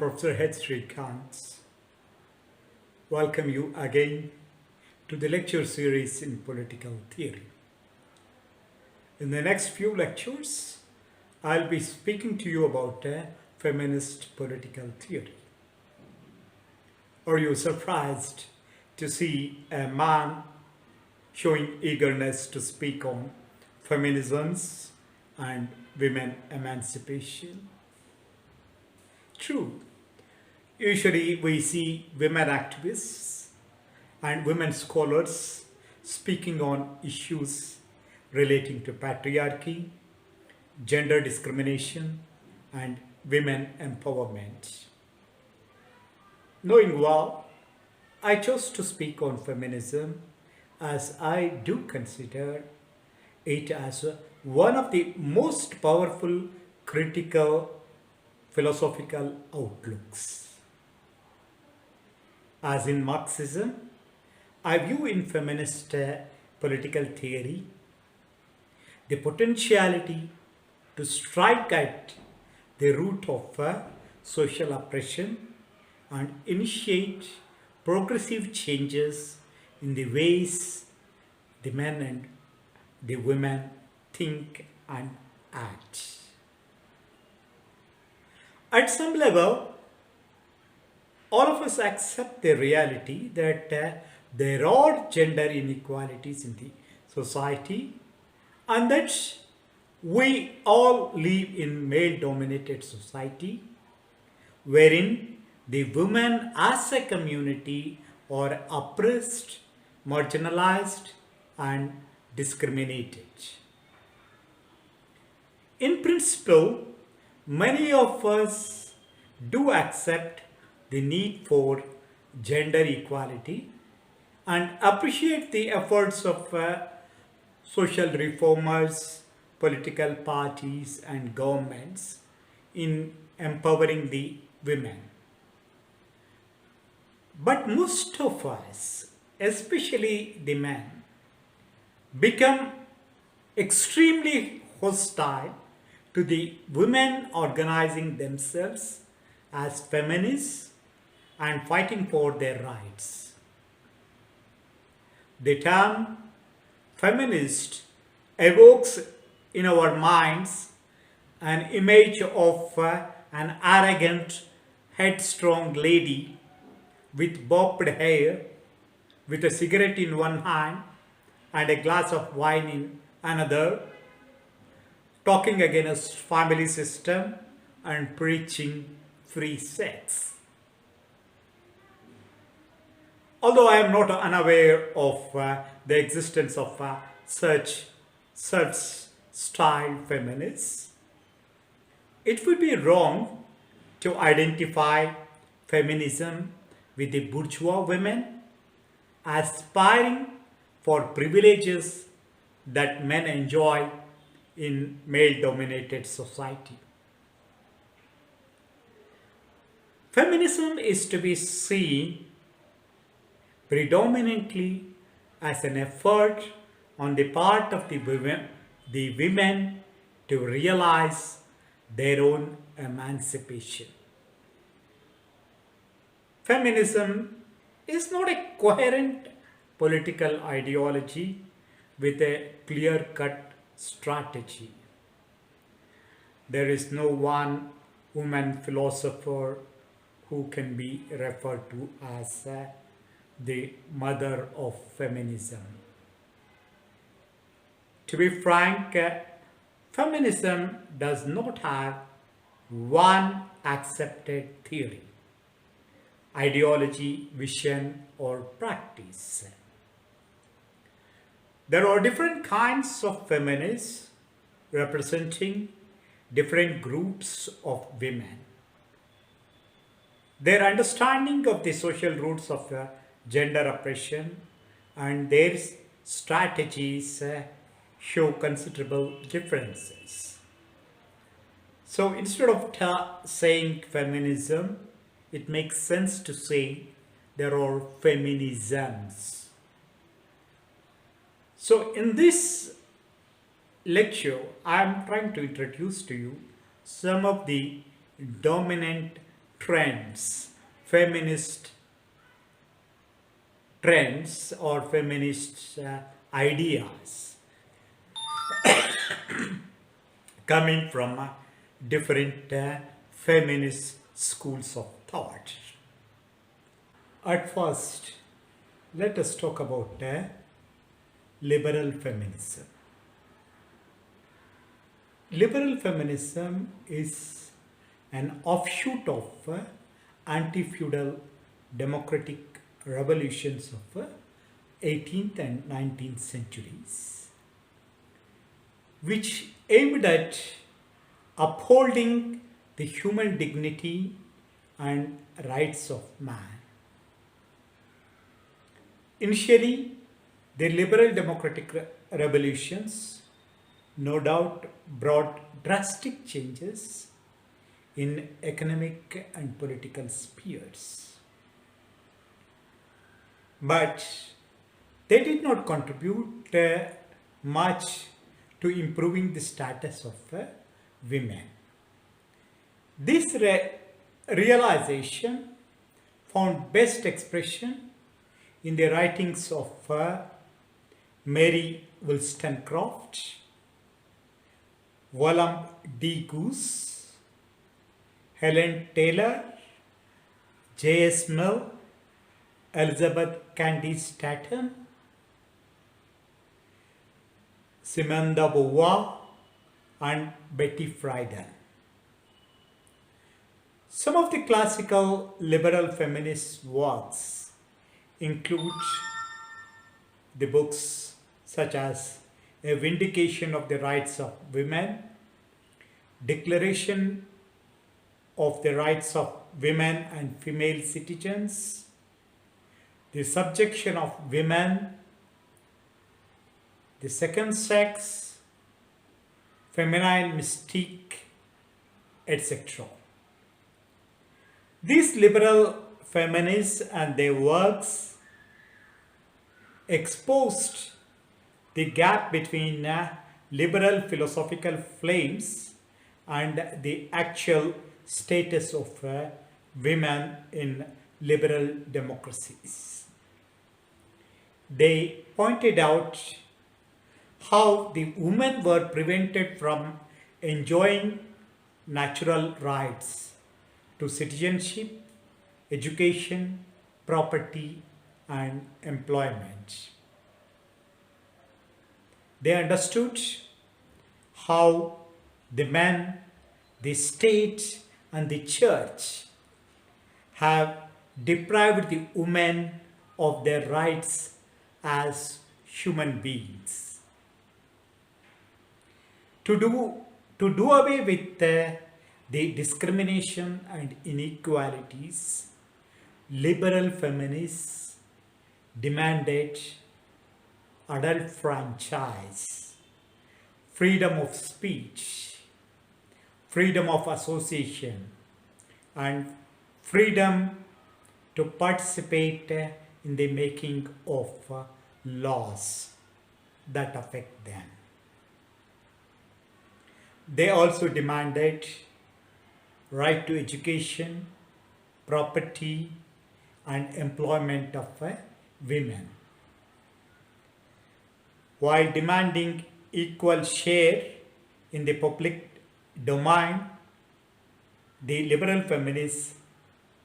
Professor H. Kant. Welcome you again to the lecture series in political theory. In the next few lectures, I'll be speaking to you about feminist political theory. Are you surprised to see a man showing eagerness to speak on feminisms and women emancipation? True. Usually we see women activists and women scholars speaking on issues relating to patriarchy, gender discrimination, and women empowerment. Knowing well, I chose to speak on feminism as I do consider it as one of the most powerful critical philosophical outlooks. As in Marxism, I view in feminist political theory the potentiality to strike at the root of social oppression and initiate progressive changes in the ways the men and the women think and act. At some level, all of us accept the reality that there are gender inequalities in the society and that we all live in male-dominated society wherein the women as a community are oppressed, marginalized, and discriminated. In principle, many of us do accept the need for gender equality and appreciate the efforts of social reformers, political parties, and governments in empowering the women. But most of us, especially the men, become extremely hostile to the women organizing themselves as feminists and fighting for their rights. The term feminist evokes in our minds an image of an arrogant, headstrong lady with bobbed hair, with a cigarette in one hand and a glass of wine in another, talking against family system and preaching free sex. Although I am not unaware of the existence of such style feminists, it would be wrong to identify feminism with the bourgeois women aspiring for privileges that men enjoy in male-dominated society. Feminism is to be seen predominantly as an effort on the part of the women to realize their own emancipation. Feminism is not a coherent political ideology with a clear-cut strategy. There is no one woman philosopher who can be referred to as the mother of feminism. To be frank, feminism does not have one accepted theory, ideology, vision, or practice. There are different kinds of feminists representing different groups of women. Their understanding of the social roots of gender oppression and their strategies show considerable differences. So instead of saying feminism, it makes sense to say there are feminisms. So in this lecture, I am trying to introduce to you some of the dominant trends, feminist trends or feminist ideas coming from different feminist schools of thought. At first, let us talk about liberal feminism. Liberal feminism is an offshoot of anti-feudal democratic revolutions of 18th and 19th centuries, which aimed at upholding the human dignity and rights of man. Initially, the liberal democratic revolutions no doubt brought drastic changes in economic and political spheres. But they did not contribute much to improving the status of women. This realization found best expression in the writings of Mary Wollstonecraft, William D. Goose, Helen Taylor, J.S. Mill, Elizabeth Cady Stanton, Simone de Beauvoir, and Betty Friedan. Some of the classical liberal feminist works include the books such as A Vindication of the Rights of Women, Declaration of the Rights of Women and Female Citizens, The Subjection of Women, The Second Sex, Feminine Mystique, etc. These liberal feminists and their works exposed the gap between liberal philosophical claims and the actual status of women in liberal democracies. They pointed out how the women were prevented from enjoying natural rights to citizenship, education, property, and employment. They understood how the men, the state, and the church have deprived the women of their rights as human beings. To do away with the discrimination and inequalities, liberal feminists demanded adult franchise, freedom of speech, freedom of association, and freedom to participate in the making of laws that affect them. They also demanded right to education, property, and employment of women. While demanding equal share in the public domain, the liberal feminists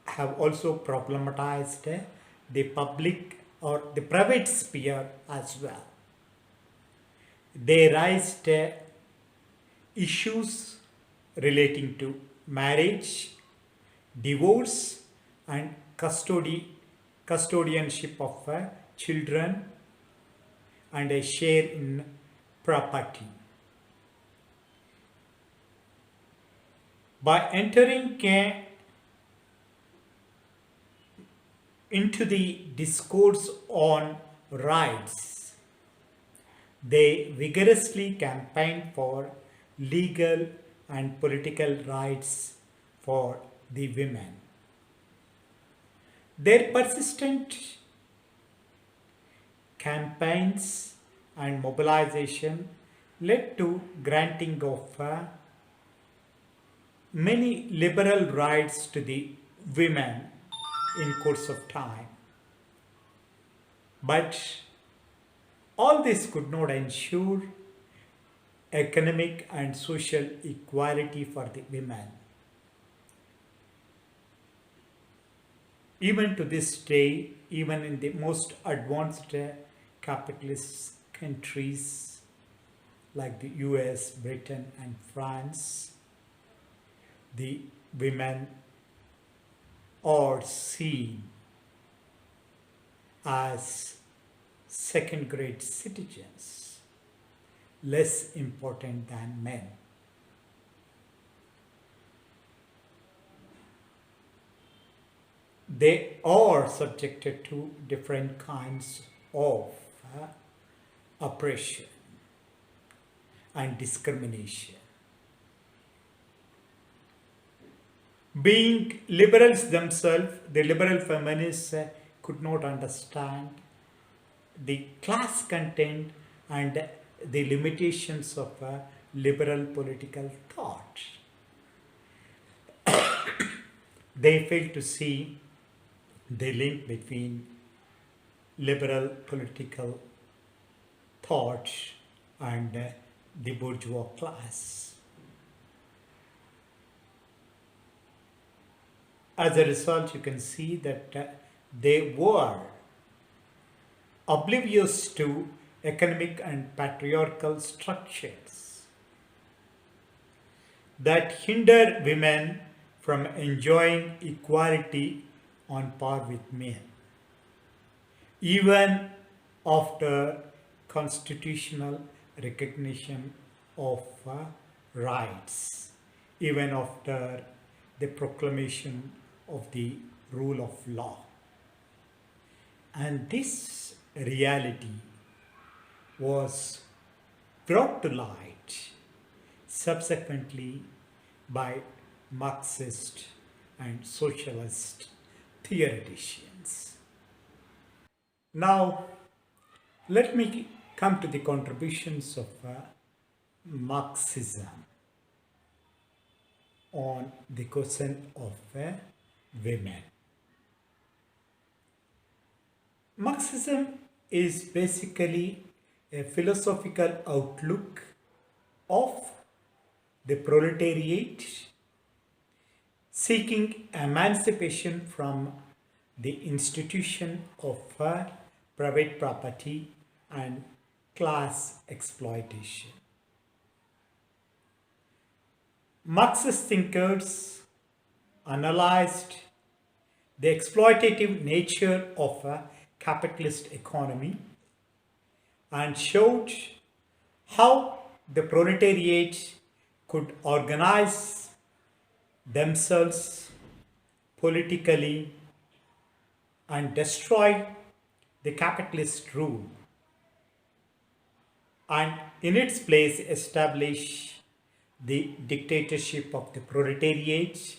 have also problematized the public or the private sphere as well. They raised issues relating to marriage, divorce, and custodianship of children, and a share in property. By entering into the discourse on rights, they vigorously campaigned for legal and political rights for the women. Their persistent campaigns and mobilization led to granting of many liberal rights to the women in course of time. But all this could not ensure economic and social equality for the women. Even to this day, even in the most advanced capitalist countries like the US, Britain, and France, the women are seen as second-grade citizens, less important than men. They are subjected to different kinds of oppression and discrimination. Being liberals themselves, the liberal feminists could not understand the class content and the limitations of liberal political thought. They failed to see the link between liberal political thought and the bourgeois class. As a result, you can see that they were oblivious to economic and patriarchal structures that hinder women from enjoying equality on par with men, even after constitutional recognition of rights, even after the proclamation of the rule of law. And this reality was brought to light subsequently by Marxist and Socialist theoreticians. Now, let me come to the contributions of Marxism on the question of women. Marxism is basically a philosophical outlook of the proletariat seeking emancipation from the institution of private property and class exploitation. Marxist thinkers analyzed the exploitative nature of a capitalist economy and showed how the proletariat could organize themselves politically and destroy the capitalist rule, and in its place establish the dictatorship of the proletariat,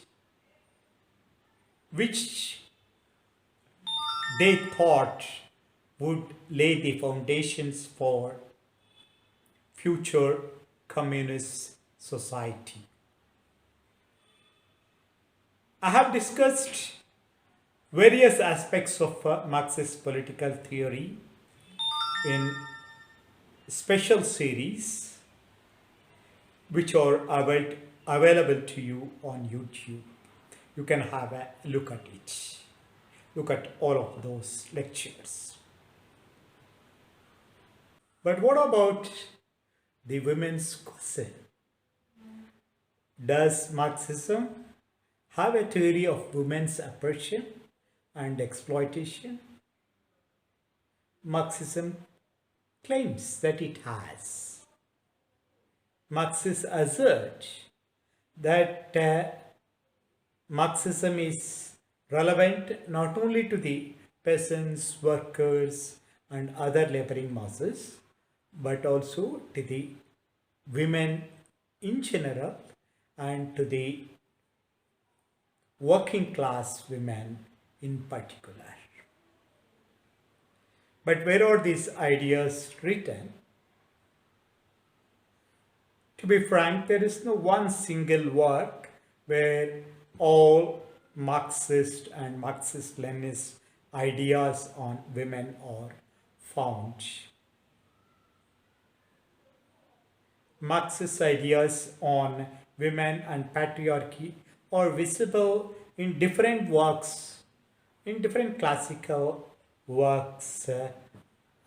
which they thought would lay the foundations for future communist society. I have discussed various aspects of Marxist political theory in special series which are available to you on YouTube. You can have a look at it. Look at all of those lectures. But what about the women's question? Does Marxism have a theory of women's oppression and exploitation? Marxism claims that it has. Marxists assert that Marxism is relevant not only to the peasants, workers, and other laboring masses, but also to the women in general and to the working class women in particular. But where are these ideas written? To be frank, there is no one single work where all Marxist and Marxist-Leninist ideas on women are found. Marxist ideas on women and patriarchy are visible in different works, in different classical works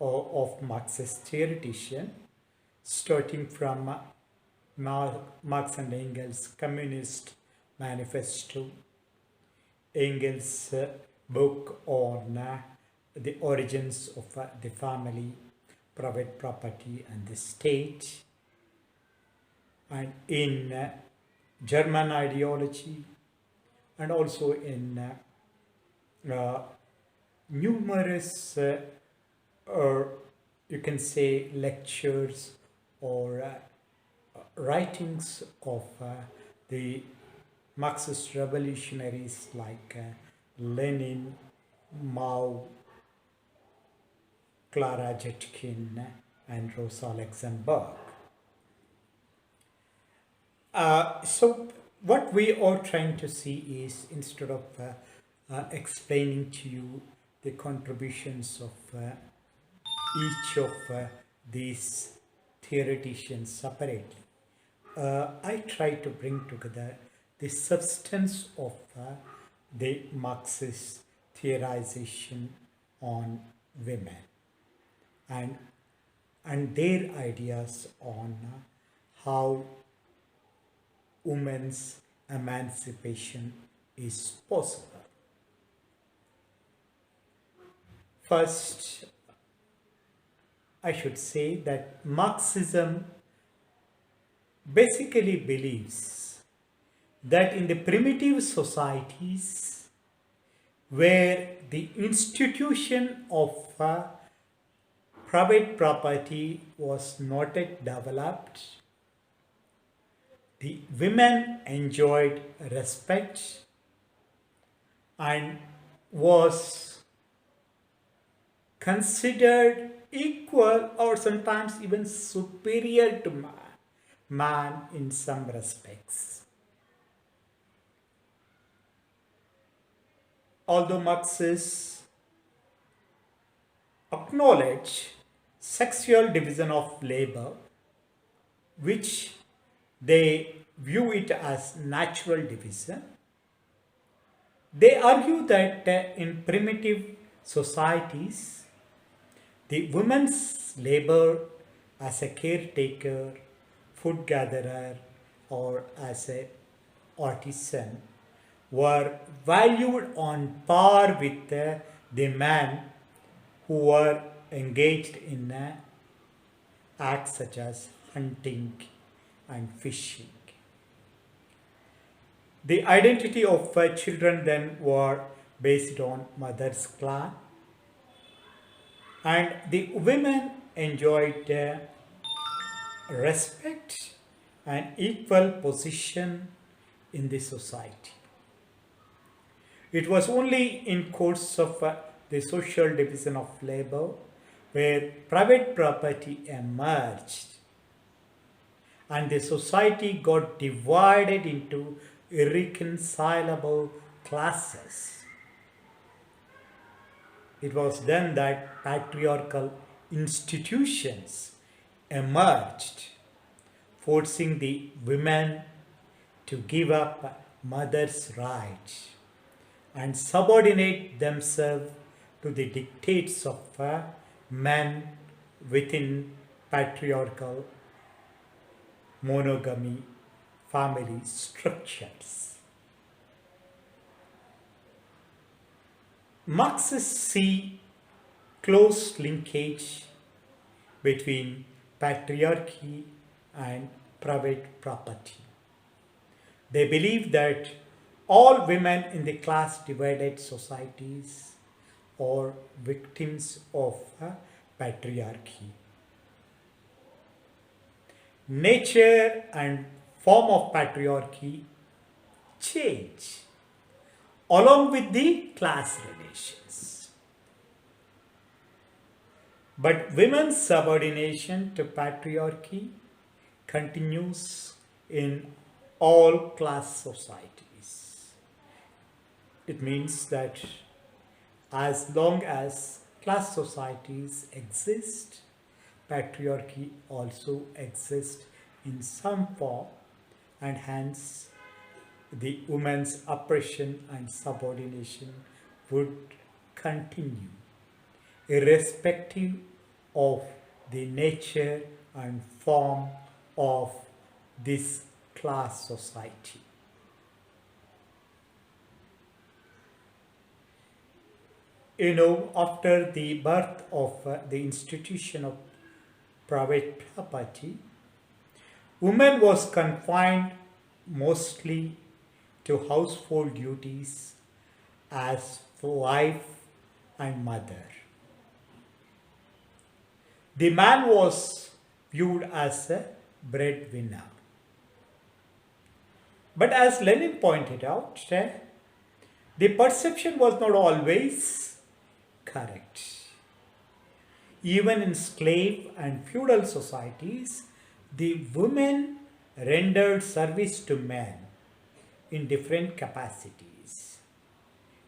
of Marxist theoretician, starting from Marx and Engels' Communist Manifesto, Engels' book on the origins of the family, private property and the state, and in German ideology, and also in numerous, or you can say, lectures or writings of the Marxist revolutionaries like Lenin, Mao, Clara Zetkin, and Rosa Luxemburg. So what we are trying to see is, instead of explaining to you the contributions of each of these theoreticians separately, I try to bring together the substance of the Marxist theorization on women and their ideas on how women's emancipation is possible. First, I should say that Marxism basically believes that in the primitive societies where the institution of private property was not yet developed, the women enjoyed respect and was considered equal or sometimes even superior to man in some respects. Although Marxists acknowledge sexual division of labor, which they view it as natural division, they argue that in primitive societies, the women's labor as a caretaker, food gatherer, or as a artisan were valued on par with the men who were engaged in acts such as hunting and fishing. The identity of children then were based on mother's clan, and the women enjoyed respect and equal position in the society. It was only in course of the social division of labor where private property emerged and the society got divided into irreconcilable classes. It was then that patriarchal institutions emerged, forcing the women to give up mother's rights and subordinate themselves to the dictates of men within patriarchal monogamy family structures. Marxists see close linkage between patriarchy and private property. They believe that all women in the class divided societies are victims of patriarchy. Nature and form of patriarchy change along with the class relations. But women's subordination to patriarchy continues in all class societies. It means that as long as class societies exist, patriarchy also exists in some form, and hence the woman's oppression and subordination would continue, irrespective of the nature and form of this class society. After the birth of the institution of private property, women was confined mostly to household duties as wife and mother. The man was viewed as a breadwinner. But as Lenin pointed out, the perception was not always correct. Even in slave and feudal societies, the women rendered service to men in different capacities.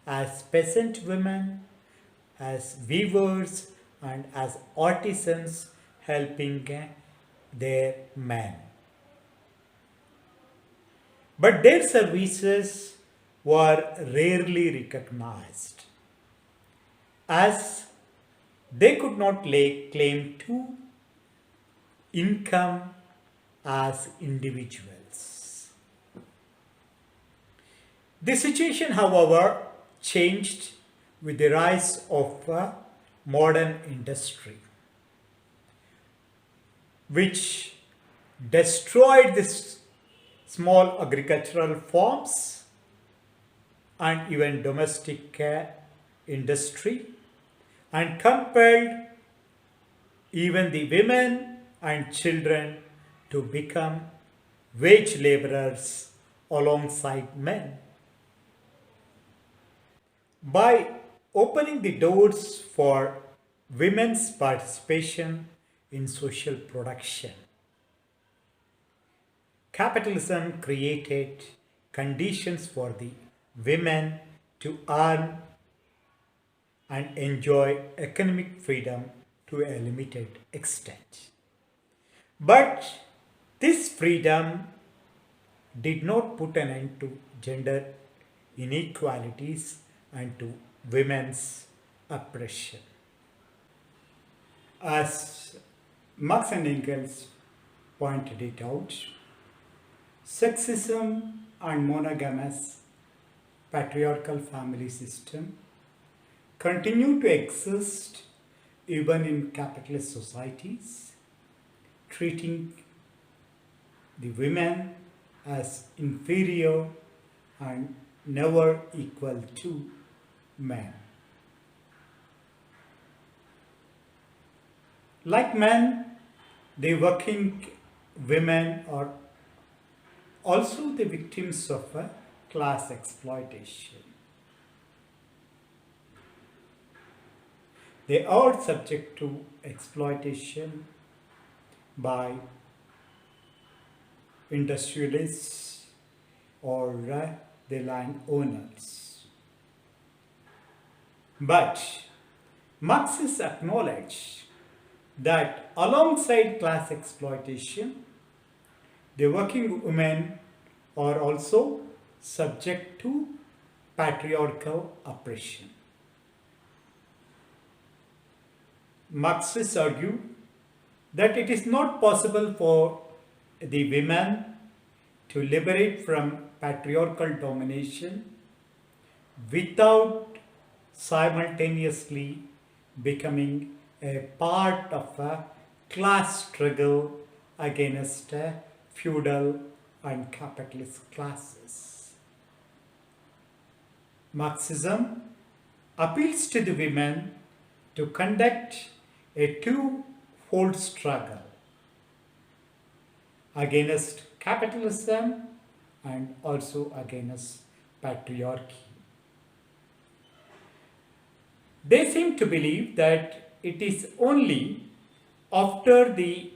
As peasant women, as weavers, and as artisans helping their men. But their services were rarely recognized, as they could not claim to income as individuals. The situation, however, changed with the rise of modern industry, which destroyed this small agricultural farms and even domestic industry, and compelled even the women and children to become wage laborers alongside men. By opening the doors for women's participation in social production, capitalism created conditions for the women to earn and enjoy economic freedom to a limited extent. But this freedom did not put an end to gender inequalities and to women's oppression. As Marx and Engels pointed it out, sexism and monogamous patriarchal family system continue to exist even in capitalist societies, treating the women as inferior and never equal to men. Like men, the working women are also the victims of a class exploitation. They are subject to exploitation by industrialists or the land owners. But Marxists acknowledge that alongside class exploitation, the working women are also subject to patriarchal oppression. Marxists argue that it is not possible for the women to liberate from patriarchal domination without simultaneously becoming a part of a class struggle against feudal and capitalist classes. Marxism appeals to the women to conduct a two-fold struggle against capitalism and also against patriarchy. They seem to believe that it is only after the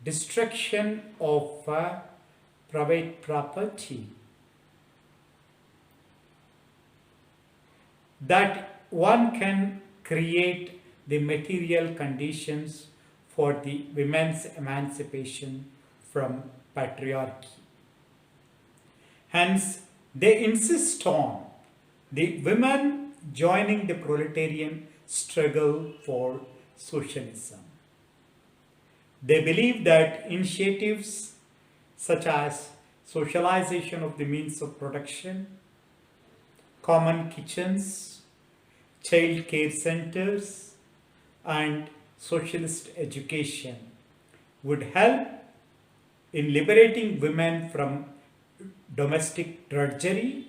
destruction of private property that one can create the material conditions for the women's emancipation from patriarchy. Hence, they insist on the women joining the proletarian struggle for socialism. They believe that initiatives such as socialization of the means of production, common kitchens, child care centers, and socialist education would help in liberating women from domestic drudgery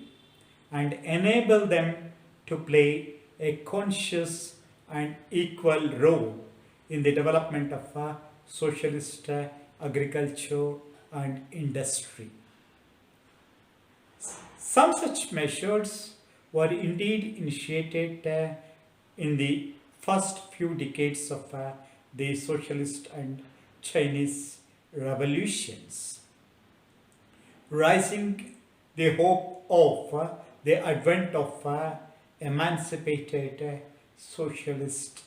and enable them to play a conscious and equal role in the development of socialist agriculture and industry. Some such measures were indeed initiated in the first few decades of the socialist and Chinese revolutions, raising the hope of the advent of emancipated socialist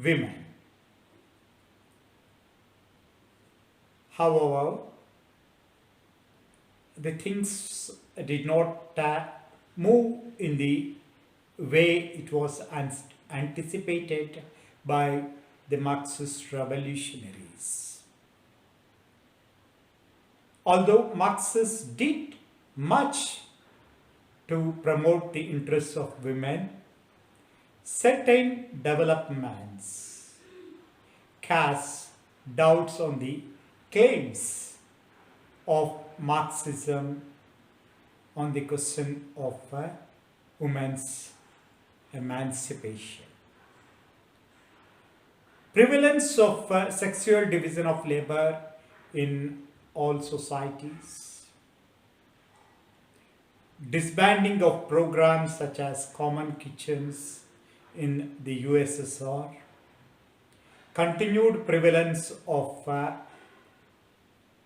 women. However, the things did not move in the way it was anticipated by the Marxist revolutionaries. Although Marxists did much to promote the interests of women, certain developments cast doubts on the claims of Marxism on the question of women's emancipation. Prevalence of sexual division of labor in all societies, disbanding of programs such as common kitchens in the USSR, continued prevalence of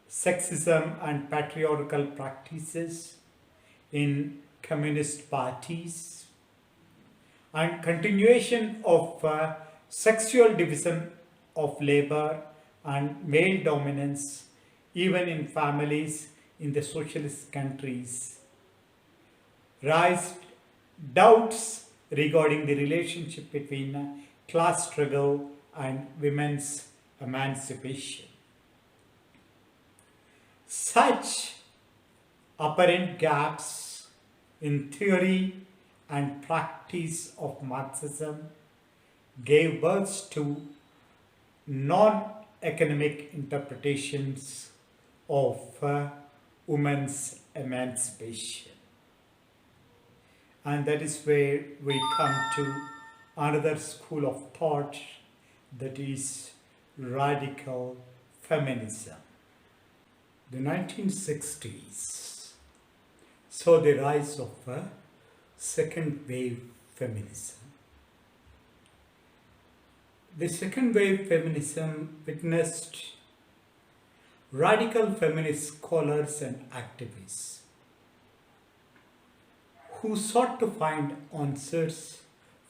sexism and patriarchal practices in communist parties, and continuation of sexual division of labor and male dominance even in families in the socialist countries, raised doubts regarding the relationship between class struggle and women's emancipation. Such apparent gaps in theory and practice of Marxism gave birth to non-economic interpretations of women's emancipation. And that is where we come to another school of thought, that is radical feminism. The 1960s saw the rise of second wave feminism. The second wave feminism witnessed radical feminist scholars and activists who sought to find answers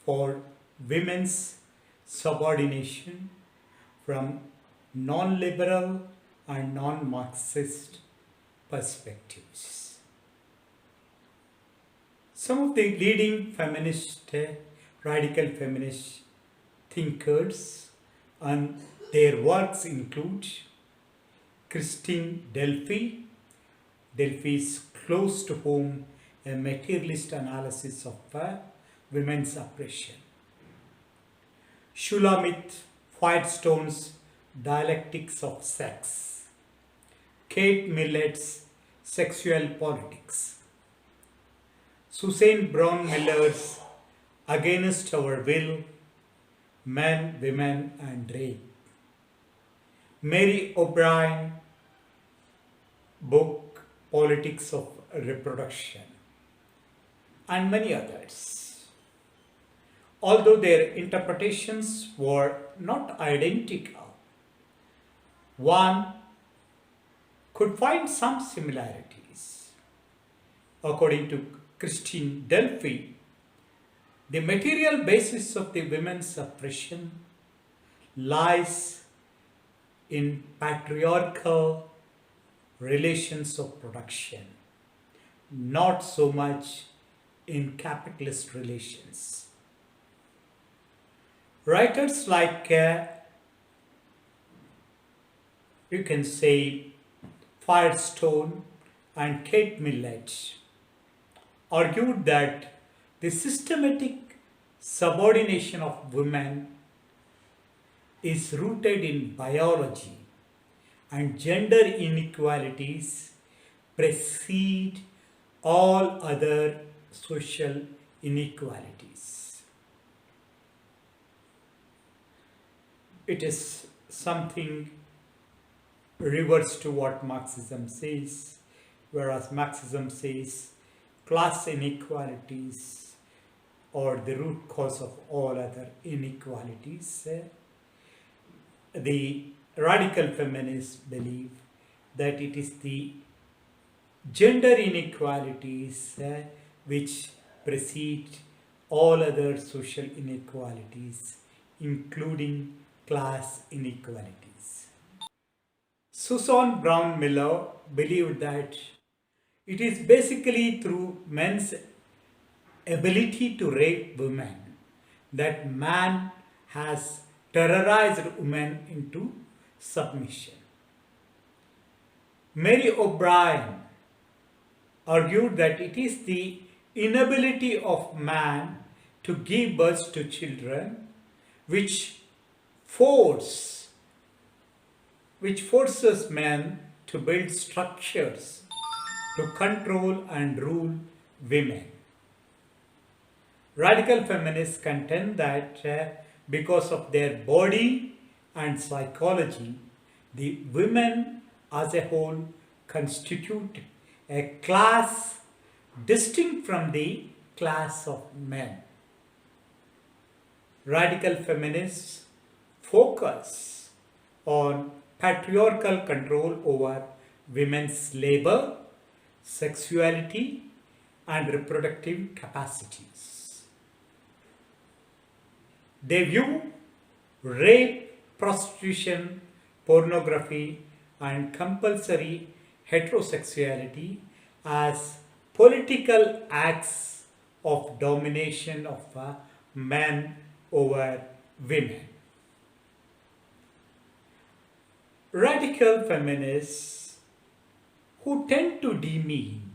for women's subordination from non-liberal and non-Marxist perspectives. Some of the leading radical feminist thinkers and their works include Christine Delphi. Delphi's close to home a materialist analysis of women's oppression. Shulamit Firestone's Dialectics of Sex. Kate Millet's Sexual Politics. Suzanne Brown Miller's Against Our Will, Men, Women and Rape. Mary O'Brien book Politics of Reproduction, and many others. Although their interpretations were not identical, one could find some similarities. According to Christine Delphi, The material basis of the women's oppression lies in patriarchal relations of production, not so much in capitalist relations. Writers like, you can say, Firestone and Kate Millett argued that the systematic subordination of women is rooted in biology and gender inequalities precede all other social inequalities. It is something reverse to what Marxism says, whereas Marxism says class inequalities are the root cause of all other inequalities. The radical feminists believe that it is the gender inequalities which precede all other social inequalities, including class inequalities. Susan Brown Miller believed that it is basically through men's ability to rape women that man has terrorized women into submission. Mary O'Brien argued that it is the inability of man to give birth to children which forces men to build structures to control and rule women. Radical feminists contend that because of their body and psychology, the women as a whole constitute a class distinct from the class of men. Radical feminists focus on patriarchal control over women's labor, sexuality, and reproductive capacities. They view rape, prostitution, pornography, and compulsory heterosexuality as political acts of domination of men over women. Radical feminists who tend to demean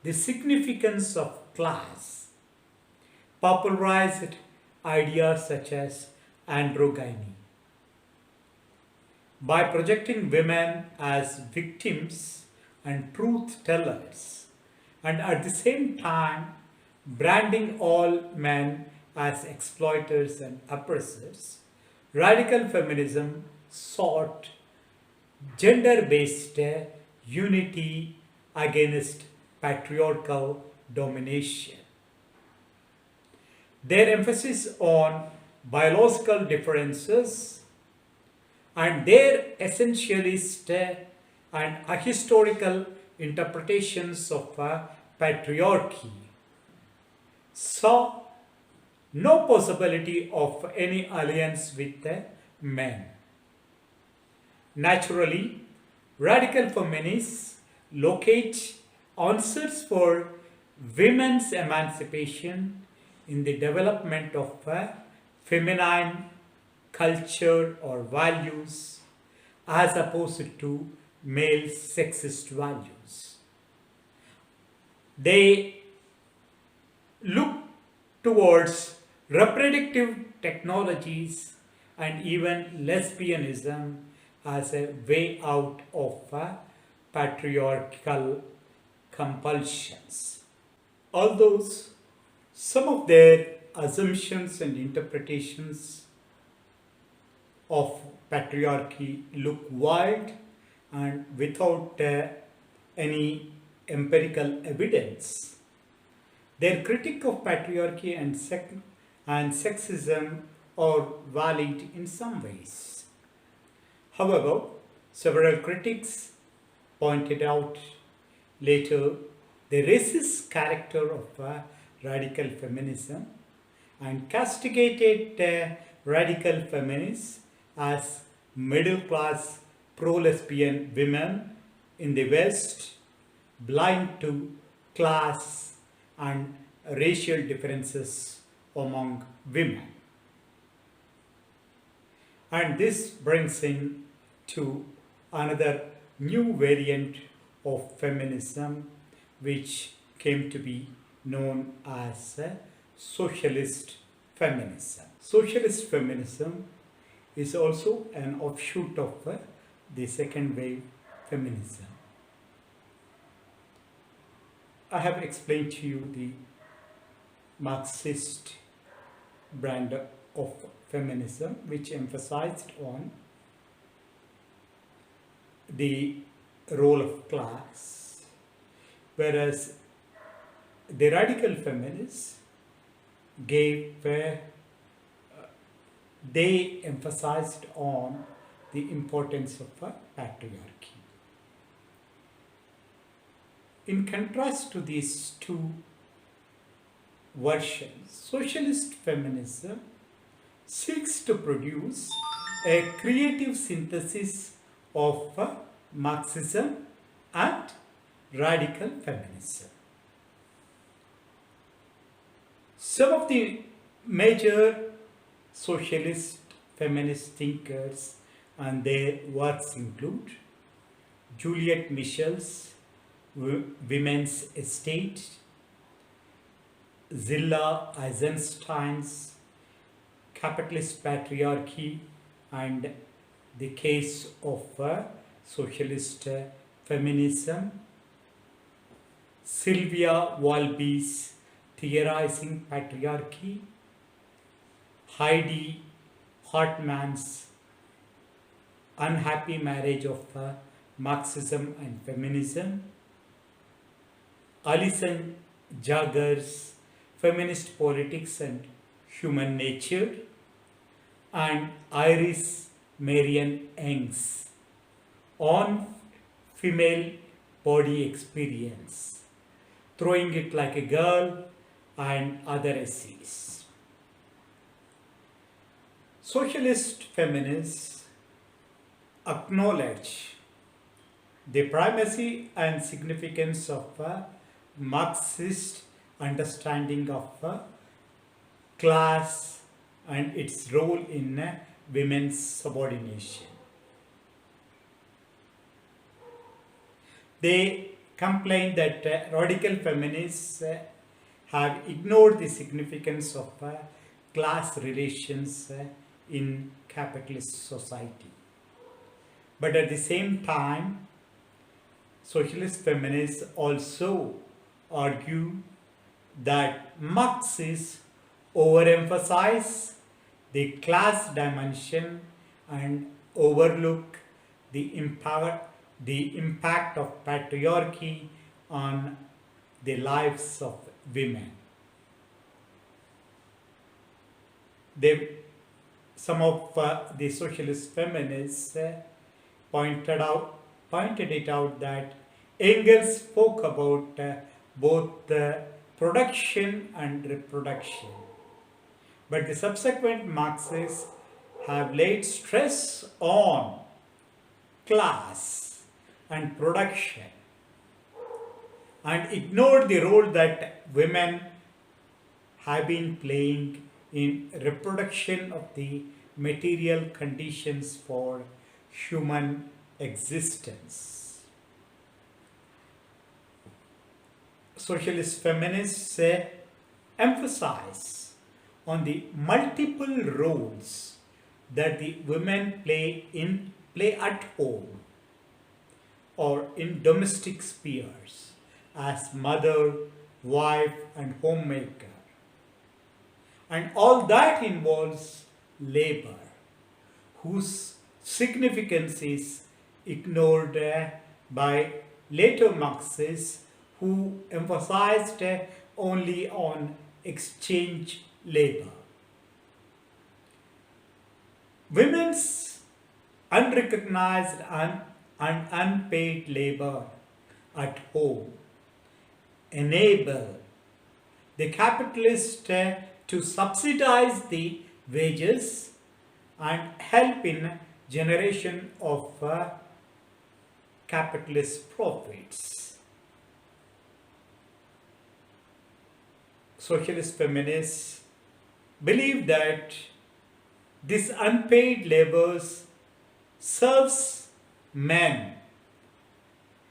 the significance of class popularized ideas such as androgyny. By projecting women as victims and truth tellers, and at the same time branding all men as exploiters and oppressors, radical feminism sought gender-based unity against patriarchal domination. Their emphasis on biological differences and their essentialist and ahistorical interpretations of patriarchy saw no possibility of any alliance with men. Naturally, radical feminists locate answers for women's emancipation in the development of feminine culture or values as opposed to male sexist values. They look towards reproductive technologies and even lesbianism as a way out of patriarchal compulsions. Although some of their assumptions and interpretations of patriarchy look wild and without any empirical evidence, their critique of patriarchy and sexism are valid in some ways. However, several critics pointed out later the racist character of radical feminism and castigated radical feminists as middle-class pro-lesbian women in the West, blind to class and racial differences among women. And this brings in to another new variant of feminism, which came to be known as socialist feminism. Socialist feminism is also an offshoot of the second wave feminism. I have explained to you the Marxist brand of feminism, which emphasized on the role of class, whereas the radical feminists they emphasized on the importance of patriarchy. In contrast to these two versions, socialist feminism seeks to produce a creative synthesis of Marxism and radical feminism. Some of the major socialist feminist thinkers and their works include Juliet Michel's Women's Estate, Zilla Eisenstein's Capitalist Patriarchy and the Case of Socialist Feminism, Sylvia Walby's Theorizing Patriarchy, Heidi Hartman's Unhappy Marriage of Marxism and Feminism, Alison Jager's Feminist Politics and Human Nature, and Iris Marion Eng's On Female Body Experience, Throwing It Like a Girl, and other essays. Socialist feminists acknowledge the primacy and significance of Marxist understanding of class and its role in women's subordination. They complain that radical feminists have ignored the significance of class relations in capitalist society. But at the same time, socialist feminists also argue that Marxists overemphasize the class dimension and overlook the impact of patriarchy on the lives of women. Some of the socialist feminists pointed it out that Engels spoke about both production and reproduction, but the subsequent Marxists have laid stress on class and production and ignored the role that women have been playing in reproduction of the material conditions for human existence. Socialist feminists emphasize on the multiple roles that the women play at home or in domestic spheres as mother, wife, and homemaker. And all that involves labor, whose significance is ignored by later Marxists who emphasized only on exchange labor. Women's unrecognized and unpaid labor at home enable the capitalist to subsidize the wages and help in generation of capitalist profits. Socialist feminists believe that this unpaid labor serves men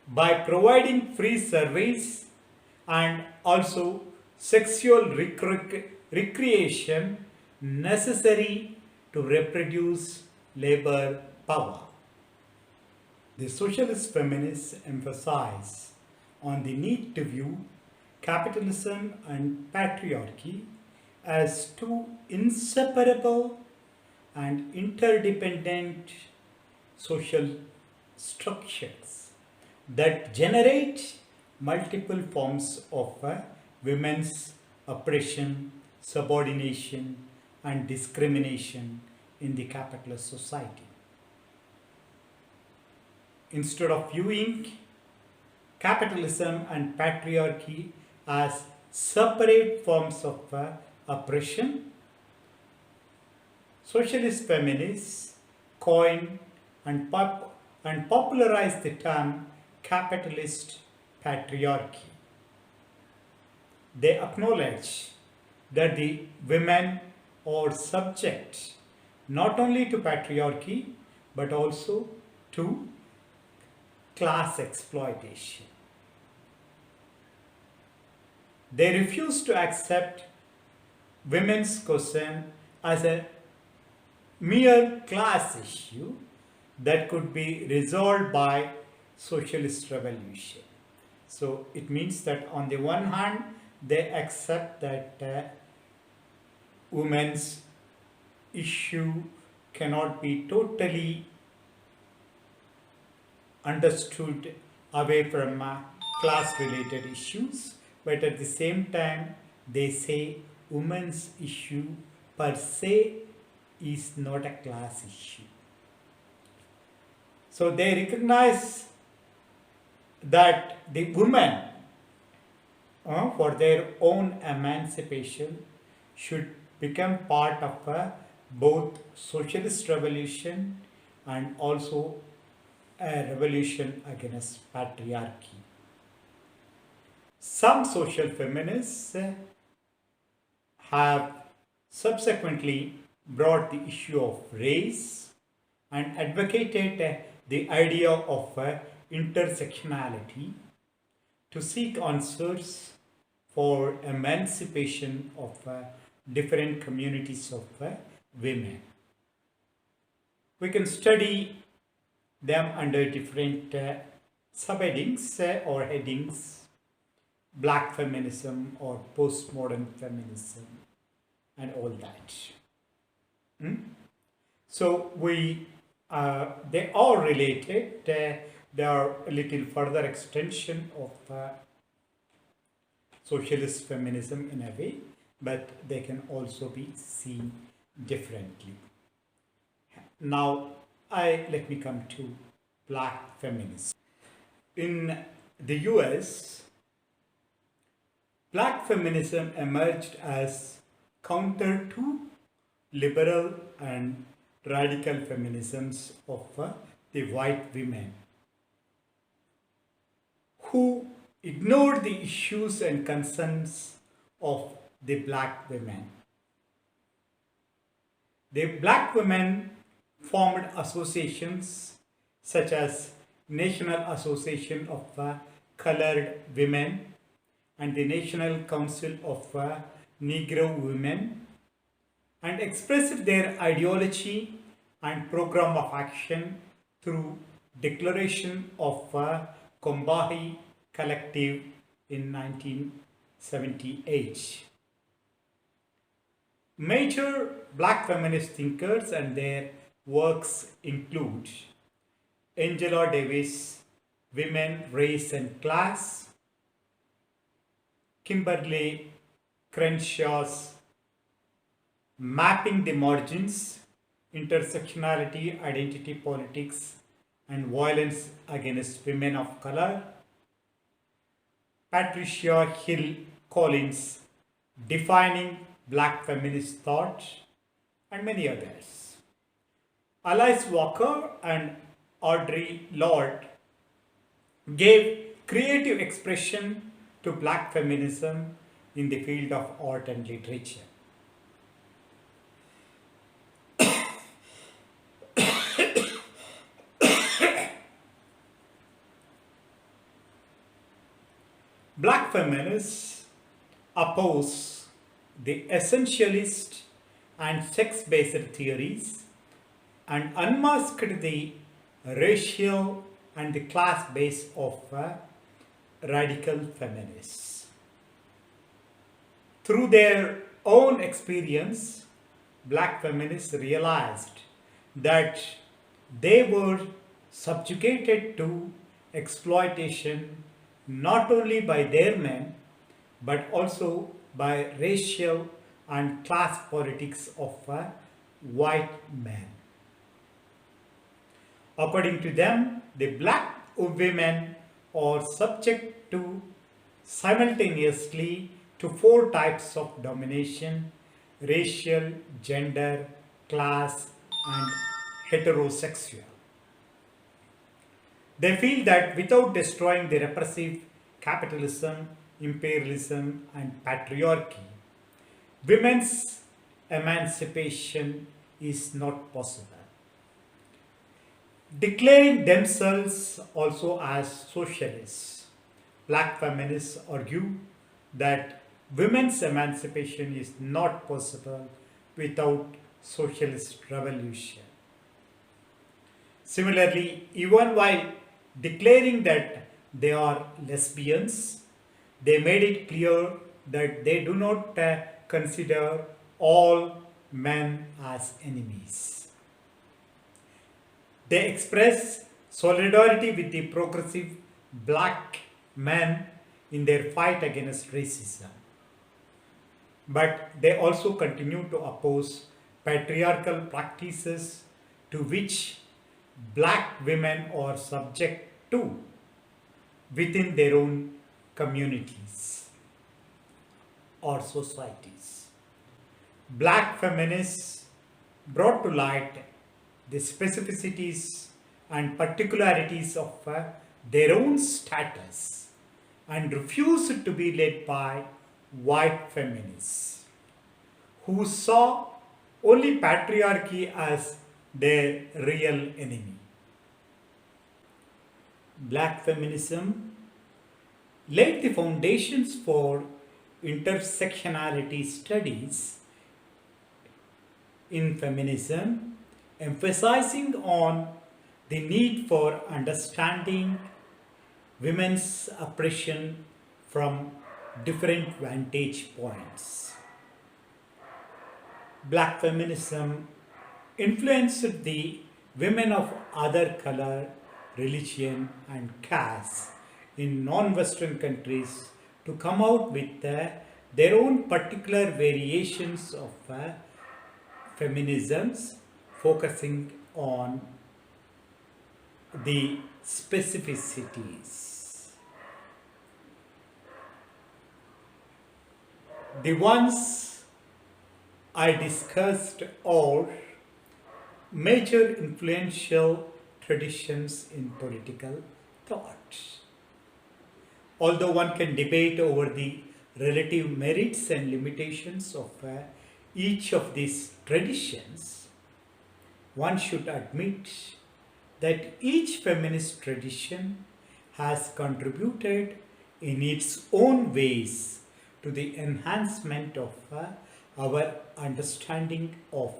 by providing free service and also sexual recreation necessary to reproduce labor power. The socialist feminists emphasize on the need to view capitalism and patriarchy as two inseparable and interdependent social structures that generate multiple forms of women's oppression, subordination, and discrimination in the capitalist society. Instead of viewing capitalism and patriarchy as separate forms of oppression, socialist feminists coin and popularize the term capitalist patriarchy. They acknowledge that the women are subject not only to patriarchy but also to class exploitation. They refuse to accept women's question as a mere class issue that could be resolved by socialist revolution. So it means that on the one hand, they accept that women's issue cannot be totally understood away from class-related issues, but at the same time, they say women's issue per se is not a class issue. So they recognize that the women, for their own emancipation, should become part of both socialist revolution and also a revolution against patriarchy. Some social feminists have subsequently brought the issue of race and advocated the idea of intersectionality to seek answers for emancipation of different communities of women. We can study them under different subheadings or headings: Black feminism or postmodern feminism and all that. So they are related. They are a little further extension of socialist feminism in a way, but they can also be seen differently. Now, let me come to Black feminism. In the US, Black feminism emerged as counter to liberal and radical feminisms of the white women who ignored the issues and concerns of the Black women. The Black women formed associations such as National Association of Colored Women and the National Council of Negro Women, and expressed their ideology and program of action through Declaration of Combahee Collective in 1978. Major Black feminist thinkers and their works include Angela Davis, Women, Race and Class, Kimberly Crenshaw's Mapping the Margins, Intersectionality, Identity Politics and Violence Against Women of Color, Patricia Hill Collins, Defining Black feminist thought, and many others. Alice Walker and Audre Lorde gave creative expression to Black feminism in the field of art and literature. Black feminists oppose the essentialist and sex-based theories and unmasked the racial and the class base of radical feminists. Through their own experience, Black feminists realized that they were subjugated to exploitation not only by their men but also by racial and class politics of white men. According to them, the black women are subject to simultaneously to four types of domination: racial, gender, class, and heterosexual. They feel that without destroying the repressive capitalism, imperialism, and patriarchy, women's emancipation is not possible. Declaring themselves also as socialists, Black feminists argue that women's emancipation is not possible without socialist revolution. Similarly, even while declaring that they are lesbians, they made it clear that they do not consider all men as enemies. They express solidarity with the progressive black men in their fight against racism. But they also continue to oppose patriarchal practices to which black women are subject to within their own communities or societies. Black feminists brought to light the specificities and particularities of their own status and refused to be led by white feminists who saw only patriarchy as their real enemy. Black feminism laid the foundations for intersectionality studies in feminism, emphasizing on the need for understanding women's oppression from different vantage points. Black feminism influenced the women of other color, religion, and caste in non-Western countries to come out with their own particular variations of feminisms, focusing on the specificities. The ones I discussed are major influential traditions in political thought. Although one can debate over the relative merits and limitations of each of these traditions, one should admit that each feminist tradition has contributed in its own ways to the enhancement of our understanding of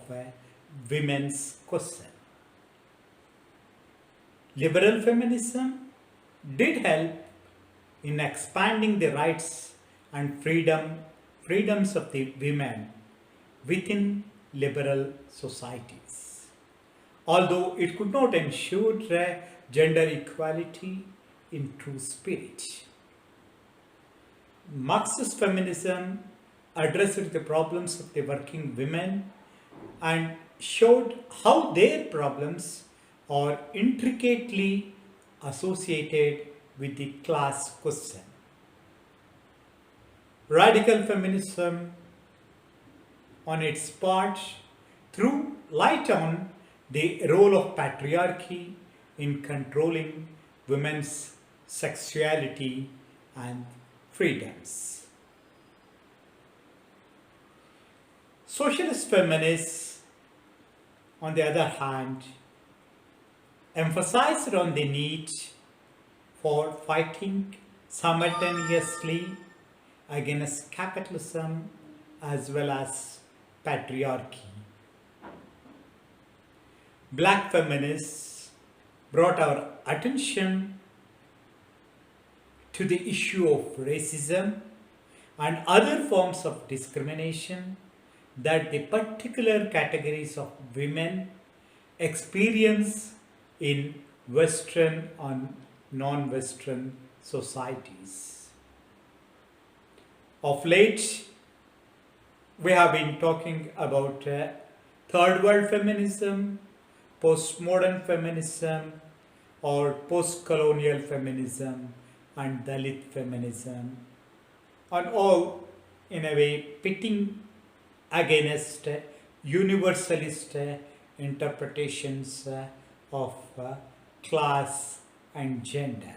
women's question. Liberal feminism did help in expanding the rights and freedoms of the women within liberal societies, although it could not ensure gender equality in true spirit. Marxist feminism addressed the problems of the working women and showed how their problems are intricately associated with the class question. Radical feminism on its part threw light on the role of patriarchy in controlling women's sexuality and freedoms. Socialist feminists, on the other hand, emphasized on the need for fighting simultaneously against capitalism as well as patriarchy. Black feminists brought our attention to the issue of racism and other forms of discrimination that the particular categories of women experience in Western and non-Western societies. Of late, we have been talking about third world feminism, postmodern feminism, or post-colonial feminism and Dalit feminism, and all in a way pitting against universalist interpretations of class and gender.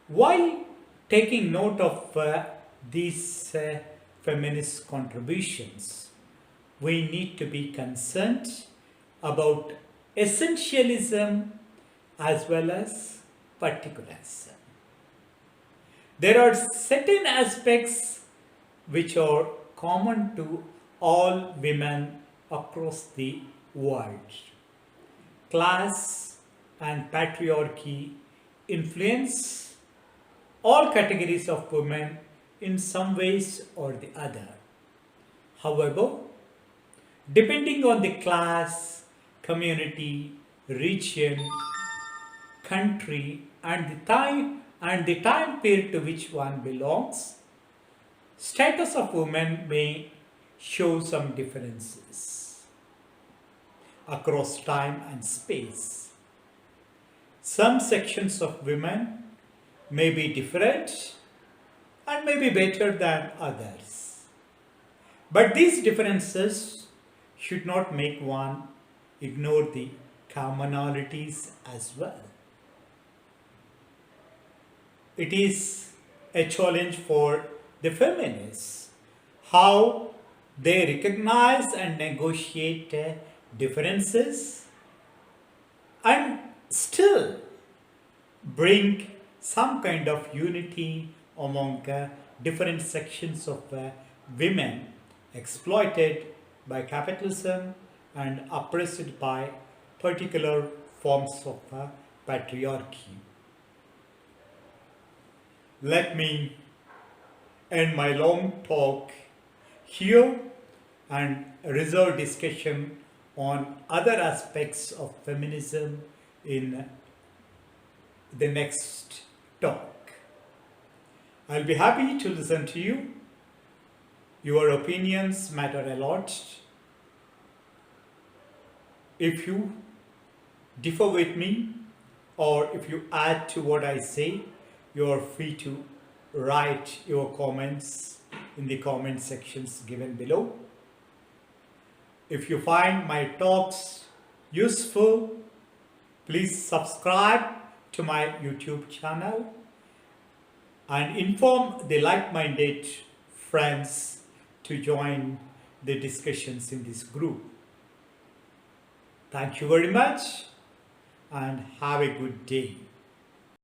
While taking note of these feminist contributions, we need to be concerned about essentialism as well as particularism. There are certain aspects which are common to all women across the world. Class and patriarchy influence all categories of women in some ways or the other. However, depending on the class, community, region, country, and the time period to which one belongs, status of women may show some differences across time and space. Some sections of women may be different and may be better than others. But these differences should not make one ignore the commonalities as well. It is a challenge for the feminists how they recognize and negotiate differences and still bring some kind of unity among different sections of women exploited by capitalism and oppressed by particular forms of patriarchy. Let me end my long talk here and reserve discussion on other aspects of feminism in the next talk. I'll be happy to listen to you. Your opinions matter a lot. If you differ with me or if you add to what I say, you are free to write your comments in the comment sections given below. If you find my talks useful, please subscribe to my YouTube channel and inform the like-minded friends to join the discussions in this group. Thank you very much and have a good day.